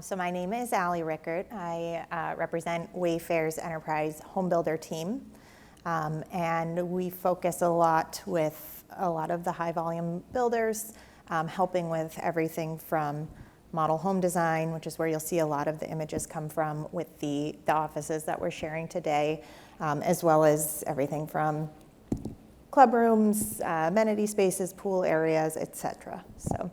So my name is Richert. I represent Wayfair's enterprise home builder team. And we focus a lot with a lot of the high volume builders, helping with everything from model home design, which is where you'll see a lot of the images come from with the offices that we're sharing today, as well as everything from club rooms, amenity spaces, pool areas, etc. So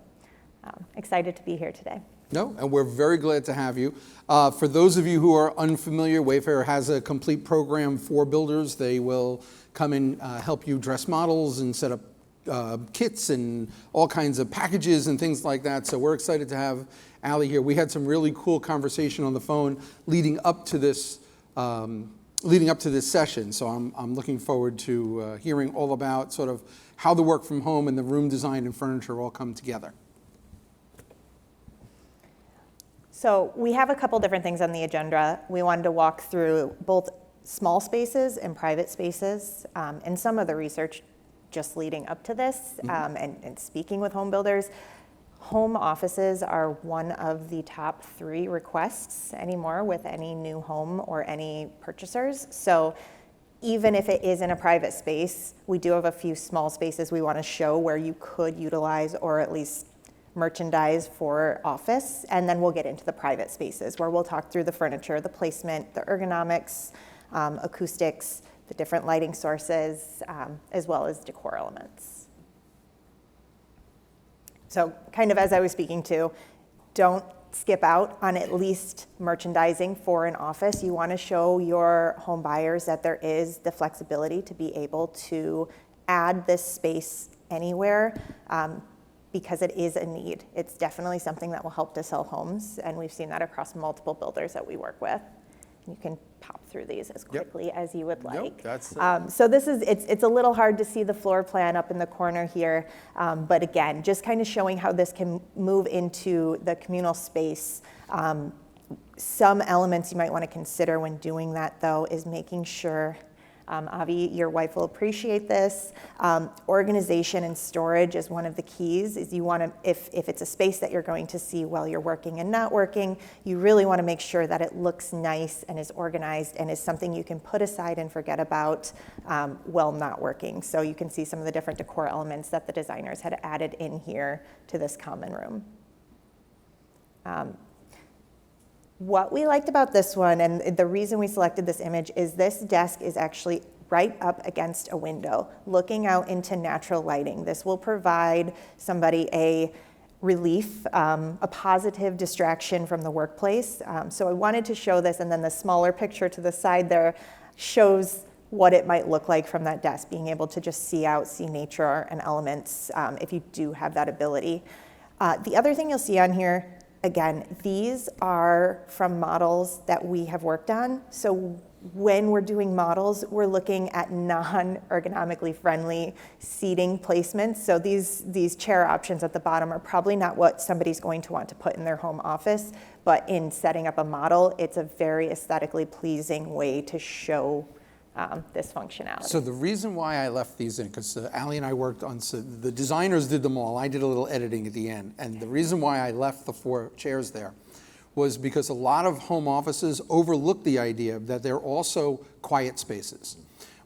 excited to be here today. No, and we're very glad to have you. For those of you who are unfamiliar, Wayfair has a complete program for builders. They will come and help you dress models and set up kits and all kinds of packages and things like that. So we're excited to have Allie here. We had some really cool conversation on the phone leading up to this session. So I'm looking forward to hearing all about sort of how the work from home and the room design and furniture all come together. So we have a couple different things on the agenda. We wanted to walk through both small spaces and private spaces, and some of the research just leading up to this, and speaking with home builders. Home offices are one of the top 3 requests anymore with any new home or any purchasers. So even if it is in a private space, we do have a few small spaces we want to show where you could utilize or at least merchandise for office, and then we'll get into the private spaces where we'll talk through the furniture, the placement, the ergonomics, acoustics, the different lighting sources, as well as decor elements. So kind of as I was speaking to, don't skip out on at least merchandising for an office. You want to show your home buyers that there is the flexibility to be able to add this space anywhere, because it is a need. It's definitely something that will help to sell homes, and we've seen that across multiple builders that we work with. You can pop through these as quickly as you would like. So this is, it's a little hard to see the floor plan up in the corner here, but again, just kind of showing how this can move into the communal space. Some elements you might want to consider when doing that, though, is making sure, Avi, your wife will appreciate this. Organization and storage is one of the keys. Is you want to, if it's a space that you're going to see while you're working and not working, you really want to make sure that it looks nice and is organized and is something you can put aside and forget about while not working. So you can see some of the different decor elements that the designers had added in here to this common room. What we liked about this one, and the reason we selected this image, is this desk is actually right up against a window, looking out into natural lighting. This will provide somebody a relief, a positive distraction from the workplace. So I wanted to show this, and then the smaller picture to the side there shows what it might look like from that desk, being able to just see out, see nature and elements, if you do have that ability. The other thing you'll see on here, again, these are from models that we have worked on. So when we're doing models, we're looking at non-ergonomically friendly seating placements. So these chair options at the bottom are probably not what somebody's going to want to put in their home office, but in setting up a model, it's a very aesthetically pleasing way to show this functionality. So the reason why I left these in, because Allie and I worked on, so the designers did them all. I did a little editing at the end. And the reason why I left the 4 chairs there was because a lot of home offices overlook the idea that they're also quiet spaces.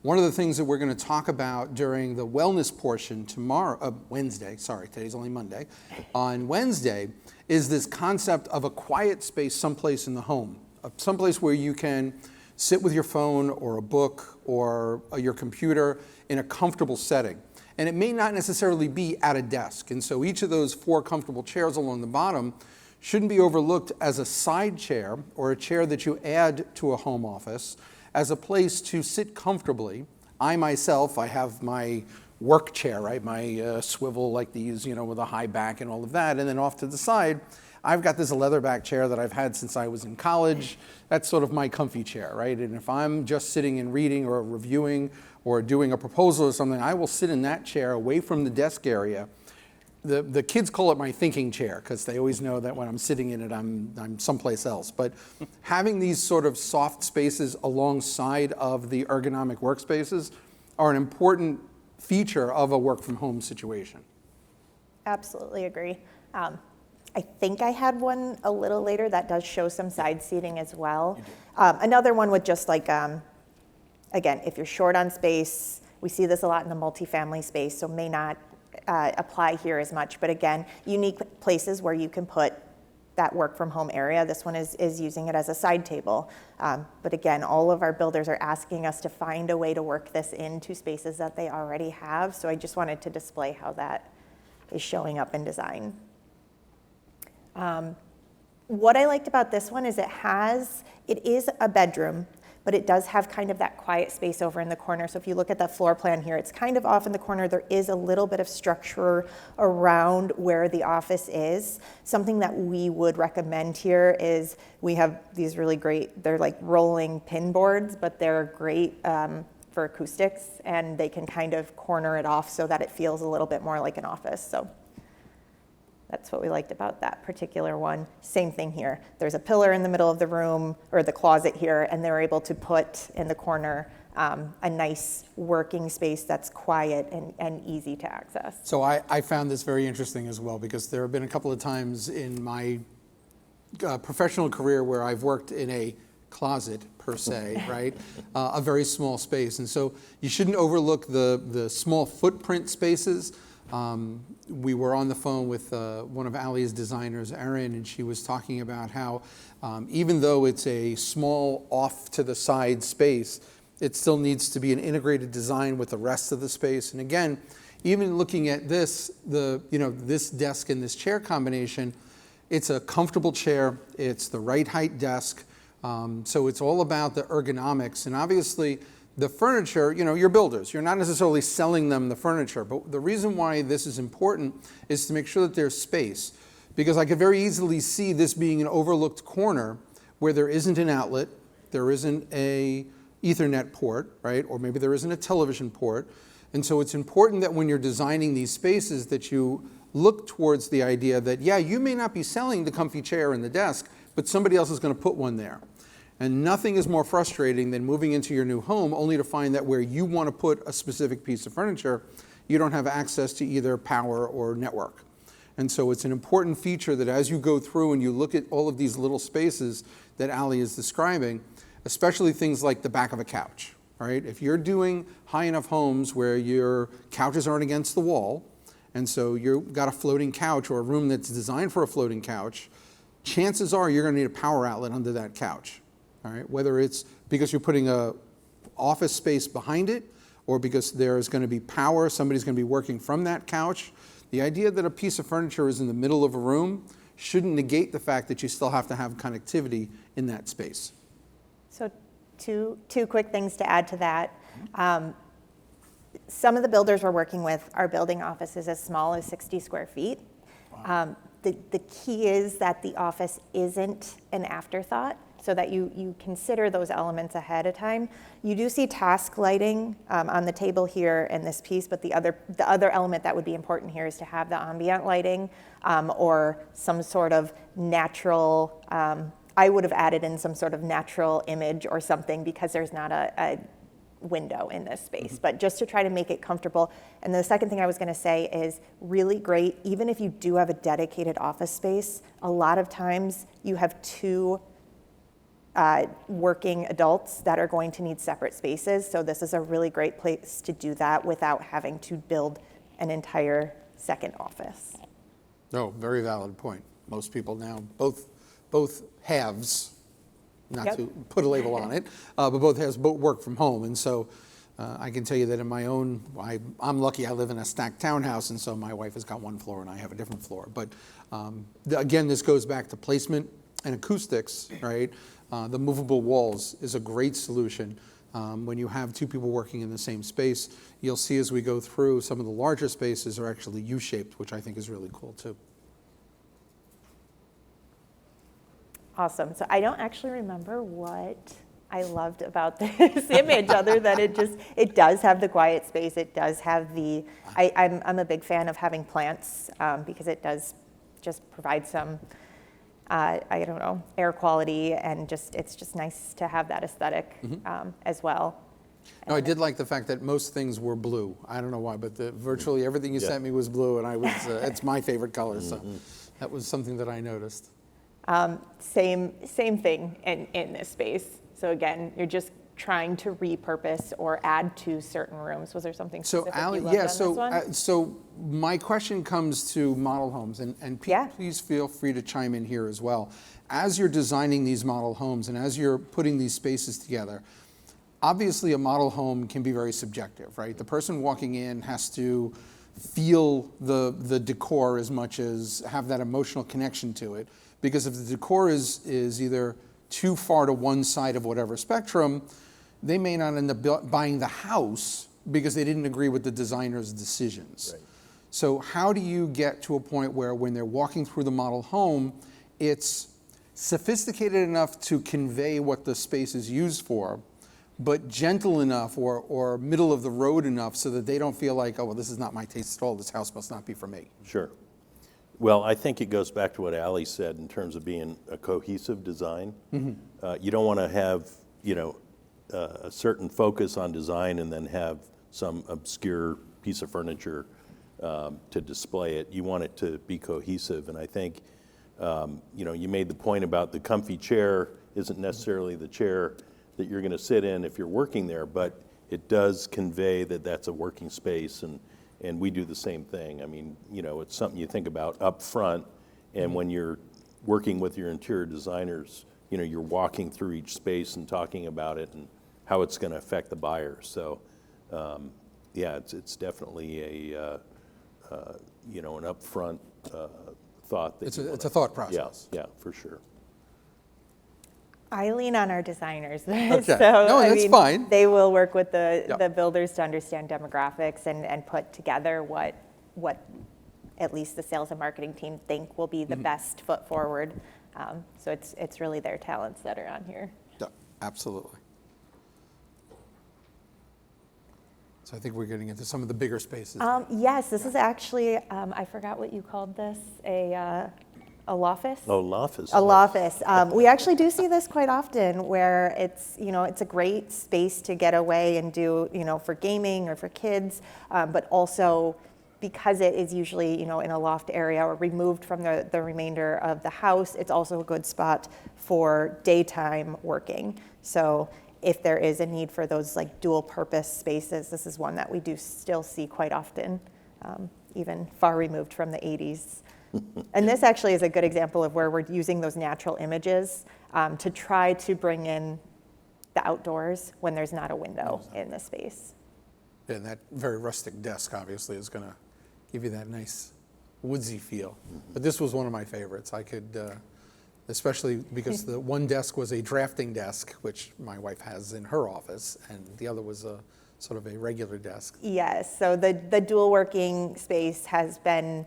One of the things that we're going to talk about during the wellness portion tomorrow, Wednesday, sorry, today's only Monday, on Wednesday, is this concept of a quiet space someplace in the home, someplace where you can sit with your phone or a book or your computer in a comfortable setting. And it may not necessarily be at a desk. And so each of those 4 comfortable chairs along the bottom shouldn't be overlooked as a side chair or a chair that you add to a home office as a place to sit comfortably. I myself, I have my work chair, right? My swivel like these, with a high back and all of that. And then off to the side, I've got this leatherback chair that I've had since I was in college. That's sort of my comfy chair, right? And if I'm just sitting and reading or reviewing or doing a proposal or something, I will sit in that chair away from the desk area. The kids call it my thinking chair because they always know that when I'm sitting in it, I'm someplace else. But having these sort of soft spaces alongside of the ergonomic workspaces are an important feature of a work from home situation. Absolutely agree. I think I had one a little later that does show some side seating as well. Another one with just like, again, if you're short on space, we see this a lot in the multifamily space, so may not apply here as much. But again, unique places where you can put that work from home area. This one is using it as a side table. But again, all of our builders are asking us to find a way to work this into spaces that they already have. So I just wanted to display how that is showing up in design. What I liked about this one is it is a bedroom, but it does have kind of that quiet space over in the corner. So if you look at the floor plan here, it's kind of off in the corner. There is a little bit of structure around where the office is. Something that we would recommend here is we have these really great, they're like rolling pin boards, but they're great for acoustics, and they can kind of corner it off so that it feels a little bit more like an office. So that's what we liked about that particular one. Same thing here. There's a pillar in the middle of the room, or the closet here, and they're able to put in the corner a nice working space that's quiet and easy to access. So I found this very interesting as well, because there have been a couple of times in my professional career where I've worked in a closet per se, right? A very small space. And so you shouldn't overlook the small footprint spaces. We were on the phone with one of Ali's designers, Erin, and she was talking about how even though it's a small off to the side space, it still needs to be an integrated design with the rest of the space. And again, even looking at this, this desk and this chair combination, it's a comfortable chair, it's the right height desk, so it's all about the ergonomics. And obviously, the furniture, you're builders. You're not necessarily selling them the furniture, but the reason why this is important is to make sure that there's space. Because I could very easily see this being an overlooked corner where there isn't an outlet, there isn't a Ethernet port, right? Or maybe there isn't a television port. And so it's important that when you're designing these spaces that you look towards the idea that, yeah, you may not be selling the comfy chair and the desk, but somebody else is going to put one there. And nothing is more frustrating than moving into your new home only to find that where you want to put a specific piece of furniture, you don't have access to either power or network. And so it's an important feature that as you go through and you look at all of these little spaces that Ali is describing, especially things like the back of a couch, right? If you're doing high enough homes where your couches aren't against the wall, and so you've got a floating couch or a room that's designed for a floating couch, chances are you're going to need a power outlet under that couch. All right, whether it's because you're putting a office space behind it or because there's going to be power, somebody's going to be working from that couch. The idea that a piece of furniture is in the middle of a room shouldn't negate the fact that you still have to have connectivity in that space. So two quick things to add to that. Some of the builders we're working with are building offices as small as 60 square feet. Wow. The key is that the office isn't an afterthought, so that you consider those elements ahead of time. You do see task lighting on the table here in this piece, but the other element that would be important here is to have the ambient lighting or some sort of natural, I would have added in some sort of natural image or something, because there's not a window in this space, but just to try to make it comfortable. And the second thing I was going to say is really great, even if you do have a dedicated office space, a lot of times you have two working adults that are going to need separate spaces. So this is a really great place to do that without having to build an entire second office. No, very valid point. Most people now, both halves, not to put a label on it, but both halves work from home. And so I can tell you that in my own, I'm lucky I live in a stacked townhouse, and so my wife has got one floor and I have a different floor. But again, this goes back to placement and acoustics, right? The movable walls is a great solution. When you have two people working in the same space, you'll see as we go through, some of the larger spaces are actually U-shaped, which I think is really cool too. Awesome. So I don't actually remember what I loved about this image other than it does have the quiet space. It does have I'm a big fan of having plants because it does just provide some air quality, and it's just nice to have that aesthetic as well. No, I did like the fact that most things were blue. I don't know why, but virtually everything you sent me was blue, and it's my favorite color. So That was something that I noticed. Same thing in this space. So again, you're just trying to repurpose or add to certain rooms. Was there something So, specific you Ali, loved yeah, on so, this one? so my question comes to model homes, and Yeah. please feel free to chime in here as well. As you're designing these model homes and as you're putting these spaces together, obviously a model home can be very subjective, right? The person walking in has to feel the decor as much as have that emotional connection to it, because if the decor is either too far to one side of whatever spectrum, they may not end up buying the house because they didn't agree with the designer's decisions. Right. So how do you get to a point where when they're walking through the model home, it's sophisticated enough to convey what the space is used for, but gentle enough or middle of the road enough so that they don't feel like, oh, well, this is not my taste at all, this house must not be for me? Sure. Well, I think it goes back to what Ali said in terms of being a cohesive design. You don't want to have, a certain focus on design and then have some obscure piece of furniture to display it. You want it to be cohesive, and I think, you made the point about the comfy chair isn't necessarily the chair that you're going to sit in if you're working there, but it does convey that that's a working space, and we do the same thing. I mean, it's something you think about up front, and when you're working with your interior designers, you're walking through each space and talking about it and how it's going to affect the buyer. So, yeah, it's definitely an upfront thought. It's a thought process. Yeah, for sure. I lean on our designers. Okay. So, No, that's fine. They will work with Yep. the builders to understand demographics and put together what at least the sales and marketing team think will be the best foot forward. So it's really their talents that are on here. Yeah, absolutely. So I think we're getting into some of the bigger spaces. Yes, this is actually, I forgot what you called this, a loftus? Oh, loftus. A loftus. We actually do see this quite often where it's a great space to get away and do, for gaming or for kids, but also because it is usually, in a loft area or removed from the remainder of the house, it's also a good spot for daytime working. So if there is a need for those like dual purpose spaces, this is one that we do still see quite often, even far removed from the 80s. And this actually is a good example of where we're using those natural images to try to bring in the outdoors when there's not a window in the space. And that very rustic desk obviously is going to give you that nice woodsy feel. But this was one of my favorites. I could, especially because the one desk was a drafting desk, which my wife has in her office, and the other was a sort of a regular desk. Yes, so the dual working space has been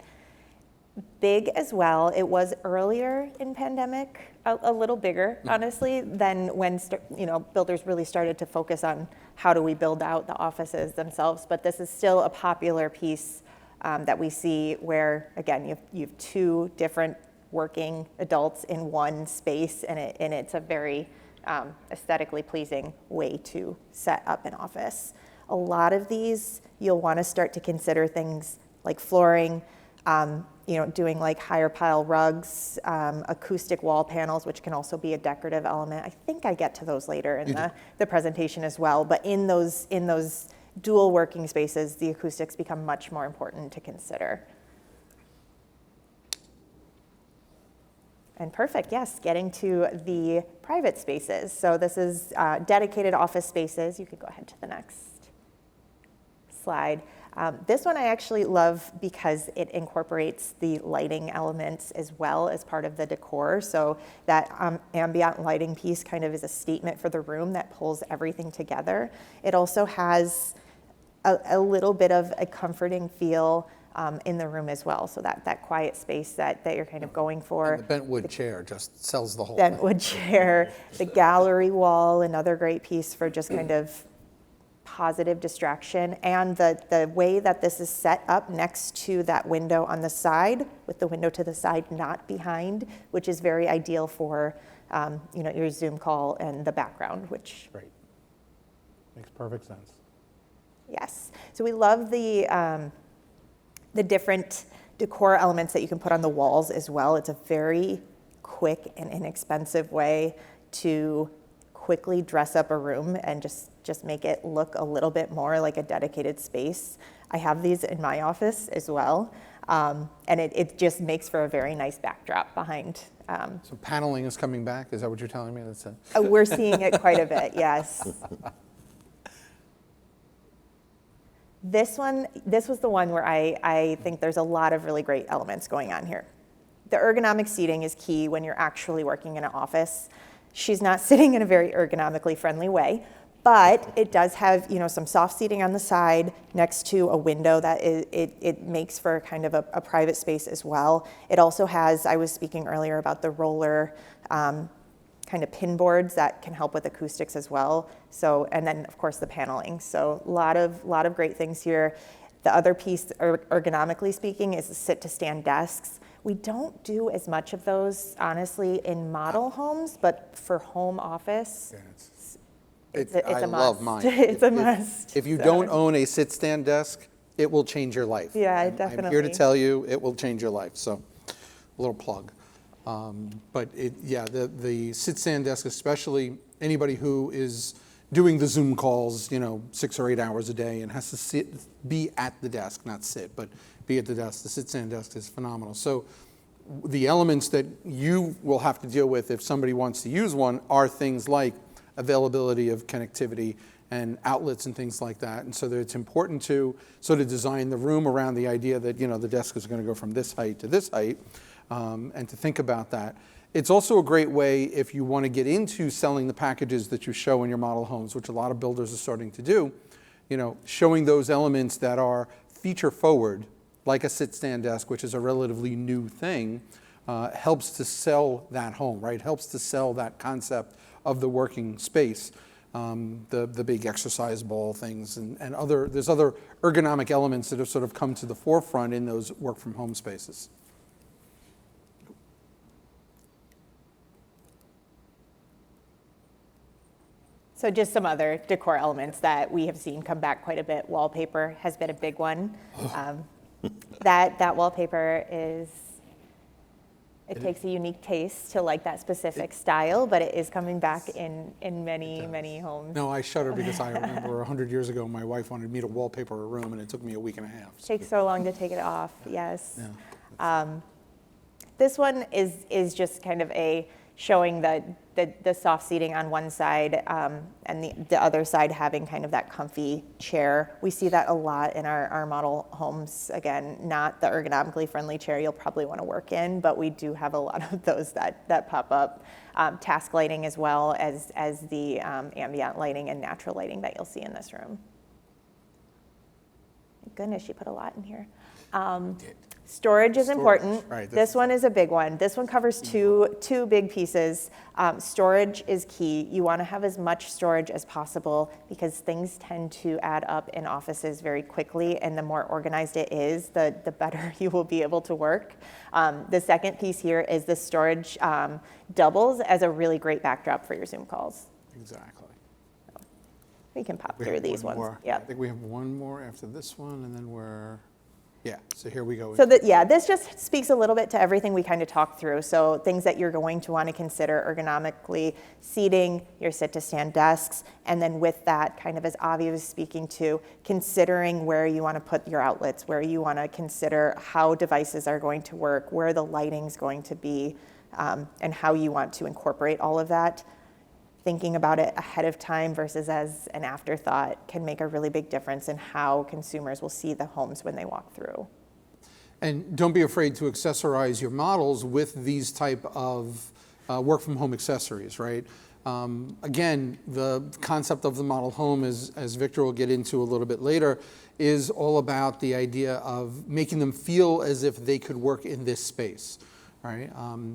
big as well. It was earlier in pandemic, a little bigger, honestly, than when builders really started to focus on how do we build out the offices themselves. But this is still a popular piece that we see where, again, you have two different working adults in one space, and it's a very aesthetically pleasing way to set up an office. A lot of these, you'll want to start to consider things like flooring, doing like higher pile rugs, acoustic wall panels, which can also be a decorative element. I think I get to those later in the presentation as well. But in those dual working spaces, the acoustics become much more important to consider. And perfect, yes, getting to the private spaces. So this is dedicated office spaces. You could go ahead to the next slide. This one I actually love because it incorporates the lighting elements as well as part of the decor. So that ambient lighting piece kind of is a statement for the room that pulls everything together. It also has a little bit of a comforting feel in the room as well. So that quiet space that you're kind of going for. And the bentwood chair just sells the whole thing. Bentwood chair, the gallery wall, another great piece for just kind of positive distraction, and the way that this is set up next to that window on the side, with the window to the side, not behind, which is very ideal for your Zoom call and the background, which Great. Makes perfect sense. yes. So we love the different decor elements that you can put on the walls as well. It's a very quick and inexpensive way to quickly dress up a room and just make it look a little bit more like a dedicated space. I have these in my office as well, and it just makes for a very nice backdrop behind. So paneling is coming back, is that what you're telling me? That's We're seeing it quite a bit, yes. This was the one where I think there's a lot of really great elements going on here. The ergonomic seating is key when you're actually working in an office. She's not sitting in a very ergonomically friendly way, but it does have, you know, some soft seating on the side next to a window that it makes for kind of a private space as well. It also has, I was speaking earlier about the roller kind of pin boards that can help with acoustics as well. So, and then of course the paneling. So a lot of great things here. The other piece, ergonomically speaking, is the sit to stand desks. We don't do as much of those, honestly, in model homes, but for home office, it's a must. I love mine. It's a must. If you don't own a sit-stand desk, it will change your life. Yeah, I'm here to tell you, it will change your life. So, a little plug. But the sit-stand desk, especially anybody who is doing the Zoom calls, 6 or 8 hours a day and has to be at the desk, not sit, but be at the desk. The sit-stand desk is phenomenal. So the elements that you will have to deal with if somebody wants to use one are things like availability of connectivity and outlets and things like that. And so that it's important to sort of design the room around the idea that, the desk is going to go from this height to this height, and to think about that. It's also a great way if you want to get into selling the packages that you show in your model homes, which a lot of builders are starting to do, showing those elements that are feature forward, like a sit-stand desk, which is a relatively new thing, helps to sell that home, right? Helps to sell that concept of the working space. The big exercise ball things and there's other ergonomic elements that have sort of come to the forefront in those work from home spaces. So just some other decor elements that we have seen come back quite a bit. Wallpaper has been a big one. That wallpaper it takes a unique taste to like that specific style, but it is coming back in many homes. No, I shudder because I remember 100 years ago, my wife wanted me to wallpaper a room, and it took me a week and a half. It takes so long to take it off, yes. Yeah. This one is just kind of showing the soft seating on one side, and the other side having kind of that comfy chair. We see that a lot in our model homes. Again, not the ergonomically friendly chair you'll probably want to work in, but we do have a lot of those that pop up. Task lighting as well as the ambient lighting and natural lighting that you'll see in this room. Goodness, she put a lot in here. Storage is important. Right, this one is a big one. This one covers two big pieces. Storage is key. You want to have as much storage as possible because things tend to add up in offices very quickly, and the more organized it is, the better you will be able to work. The second piece here is the storage doubles as a really great backdrop for your Zoom calls. Exactly. We can pop through these ones. I think we have one more after this one, and then so here we go. So this just speaks a little bit to everything we kind of talked through. So things that you're going to want to consider ergonomically, seating, your sit-to-stand desks, and then with that, kind of as Avi was speaking to, considering where you want to put your outlets, where you want to consider how devices are going to work, where the lighting's going to be, and how you want to incorporate all of that. Thinking about it ahead of time versus as an afterthought can make a really big difference in how consumers will see the homes when they walk through. And don't be afraid to accessorize your models with these type of work from home accessories, right? Again, the concept of the model home, as Victor will get into a little bit later, is all about the idea of making them feel as if they could work in this space, right?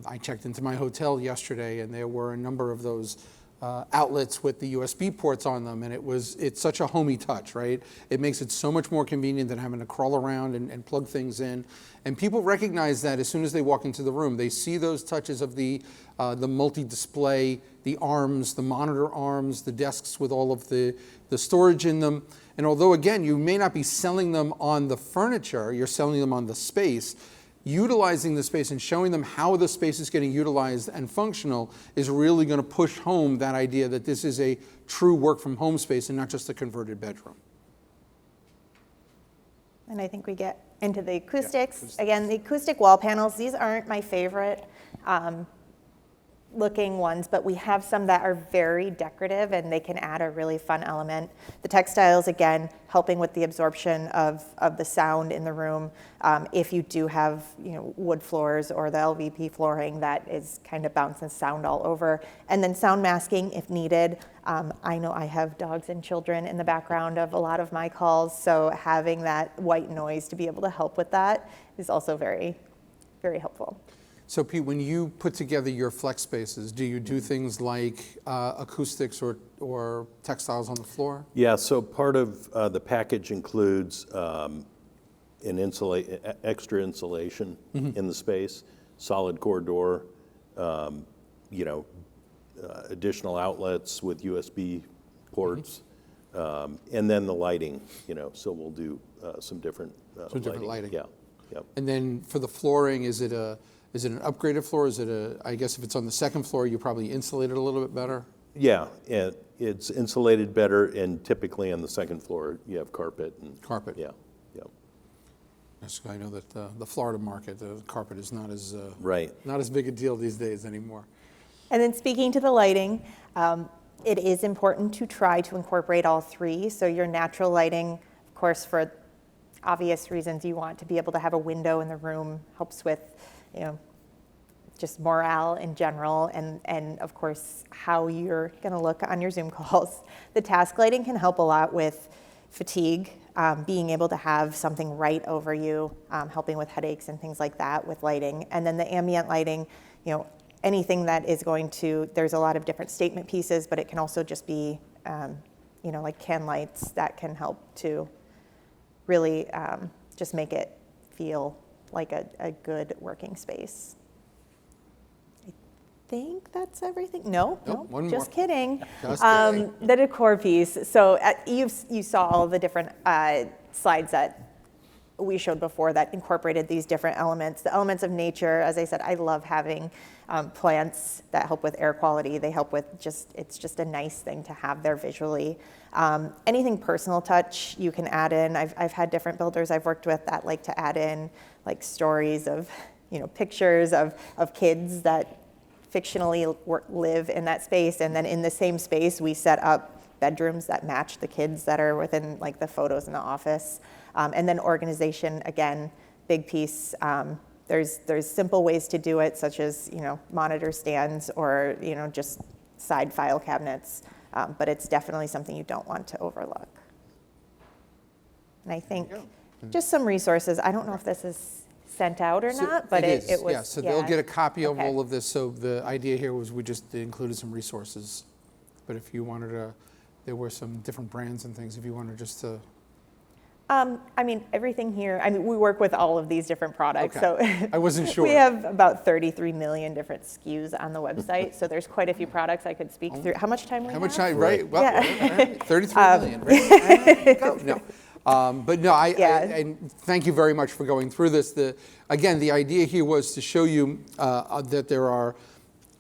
I checked into my hotel yesterday and there were a number of those outlets with the USB ports on them, and it's such a homey touch, right? It makes it so much more convenient than having to crawl around and plug things in. And people recognize that as soon as they walk into the room. They see those touches of the multi-display, the arms, the monitor arms, the desks with all of the storage in them. And although, again, you may not be selling them on the furniture, you're selling them on the space, utilizing the space and showing them how the space is getting utilized and functional is really going to push home that idea that this is a true work from home space and not just a converted bedroom. And I think we get into the acoustics. Again, the acoustic wall panels, these aren't my favorite looking ones, but we have some that are very decorative and they can add a really fun element. The textiles, again, helping with the absorption of the sound in the room. If you do have, wood floors or the LVP flooring that is kind of bouncing sound all over. And then sound masking if needed. I know I have dogs and children in the background of a lot of my calls, so having that white noise to be able to help with that is also very, very helpful. So Pete, when you put together your flex spaces, do you do things like acoustics or textiles on the floor? Yeah, so part of the package includes extra insulation in the space, solid core door, additional outlets with USB ports, and then the lighting, so we'll do some different lighting. Yeah, yep. And then for the flooring, is it an upgraded floor? Is it I guess if it's on the second floor, you probably insulate it a little bit better? Yeah, it's insulated better, and typically on the second floor, you have carpet. Carpet. Yeah, yeah. Yes, I know that the Florida market, the carpet is not as right. Not as big a deal these days anymore. And then speaking to the lighting, it is important to try to incorporate all three. So your natural lighting, of course, for obvious reasons, you want to be able to have a window in the room, helps with just morale in general, and of course, how you're going to look on your Zoom calls. The task lighting can help a lot with fatigue, being able to have something right over you, helping with headaches and things like that with lighting. And then the ambient lighting, anything that is going to, there's a lot of different statement pieces, but it can also just be, like can lights that can help to really just make it feel like a good working space. I think that's everything. No, one just more. kidding. Just kidding. The decor piece. So you saw all the different slides that we showed before that incorporated these different elements. The elements of nature, as I said, I love having plants that help with air quality. They help with it's just a nice thing to have there visually. Anything personal touch you can add in. I've had different builders I've worked with that like to add in like stories of, pictures of kids that fictionally live in that space. And then in the same space, we set up bedrooms that match the kids that are within like the photos in the office. And then organization, again, big piece. There's simple ways to do it, such as, monitor stands or, just side file cabinets. But it's definitely something you don't want to overlook. And I think just some resources. I don't know if this is sent out or not, but it was. Yeah, so they'll get a copy of Okay. all of this. So the idea here was we just included some resources. But if you wanted to, there were some different brands and things, if you wanted just to. Everything here, we work with all of these different products. Okay. So I wasn't sure. We have about 33 million different SKUs on the website. So there's quite a few products I could speak through. How much time we have? How much time, right? Well, Yeah. 33 million, right? No. But no, and thank you very much for going through this. Again, the idea here was to show you that there are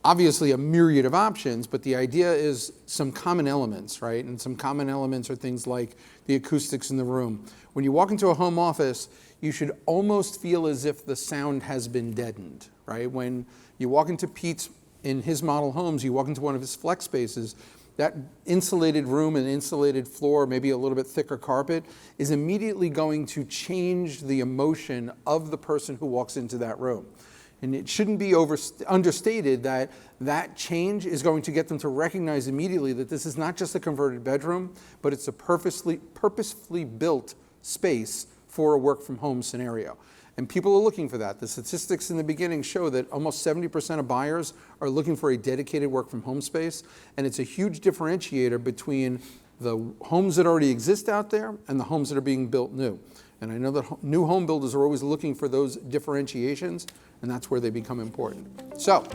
obviously a myriad of options, but the idea is some common elements, right? And some common elements are things like the acoustics in the room. When you walk into a home office, you should almost feel as if the sound has been deadened, right? When you walk into Pete's, in his model homes, you walk into one of his flex spaces, that insulated room and insulated floor, maybe a little bit thicker carpet, is immediately going to change the emotion of the person who walks into that room. And it shouldn't be understated that that change is going to get them to recognize immediately that this is not just a converted bedroom, but it's a purposefully built space for a work from home scenario. And people are looking for that. The statistics in the beginning show that almost 70% of buyers are looking for a dedicated work from home space. And it's a huge differentiator between the homes that already exist out there and the homes that are being built new. And I know that new home builders are always looking for those differentiations, and that's where they become important. So